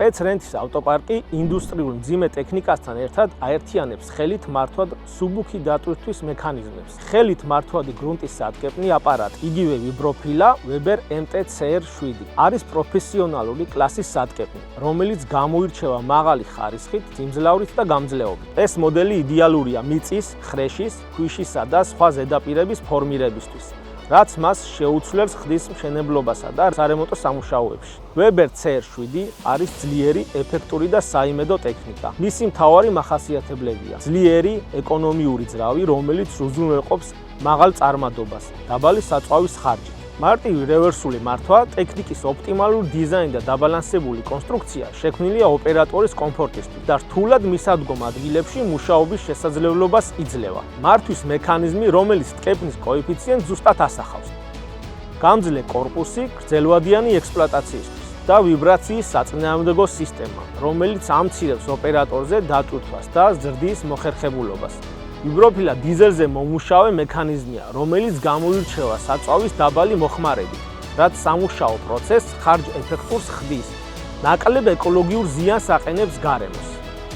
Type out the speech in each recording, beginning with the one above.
დღეც რენთის ავტოპარკი ინდუსტრიულ მძიმე ტექნიკასთან ერთად აერთიანებს ხელით მართვად სუბუქი დატვირთვის მექანიზმებს. ხელით მართვადი გრუნტის სადგებნი აპარატი, იგივე ვიბროფილა Weber MT-CR7 არის პროფესიონალური კლასის სადგებნი, რომელიც გამოირჩევა მაღალი ხარისხით, სიმძლავრით და გამძლეობით. ეს მოდელი იდეალურია მიწის, ხრეშის, ქვიშისა და სხვა ზედაპირების ფორმირებისთვის, რაც მას შეუცვლელს ხდის მშენებლობასა და სარემონტო სამუშაოებში. Weber CR7 არის ძლიერი, ეფექტური და საიმედო ტექნიკა. მისი მთავარი მახასიათებლებია: ძლიერი, ეკონომიური ძრავი, რომელიც უზრუნველყოფს მაღალ წარმადობას, დაბალი საწვავის ხარჯით. მარტივი რევერსული მართვა, ტექნიკის ოპტიმალური დიზაინი და დაბალანსებული კონსტრუქცია შექმნილია ოპერატორის კომფორტისთვის და რთულად მისადგომ ადგილებში მუშაობის შესაძლებლობას იძლევა. მართვის მექანიზმი, რომელიც ტკეპნის კოეფიციენტს ზუსტად ასახავს. გამძლე კორპუსი გრძელვადიანი ექსპლუატაციისთვის და ვიბრაციის საწინააღმდეგო სისტემა, რომელიც ამცირებს ოპერატორზე დატვირთვას და ზრდის მოხერხებულობას. ვიბროფილა დიზელზე მომუშავე მექანიზმია, რომელიც გამოირჩევა საწვავის დაბალი მოხმარებით, რაც სამუშაო პროცესს ხარჯ-ეფექტურს ხდის, ნაკლებ ეკოლოგიურ ზიანს აყენებს გარემოს.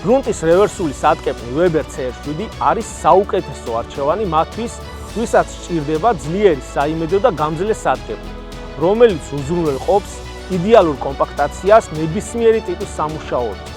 გრუნტის რევერსული სადგებნი Weber CR7 არის საუკეთესო არჩევანი მათთვის, ვისაც სჭირდება ძლიერი, საიმედო და გამძლე სადგებნი, რომელიც უზრუნველყოფს იდეალურ კომპაქტაციას ნებისმიერი ტიპის სამუშაოებით.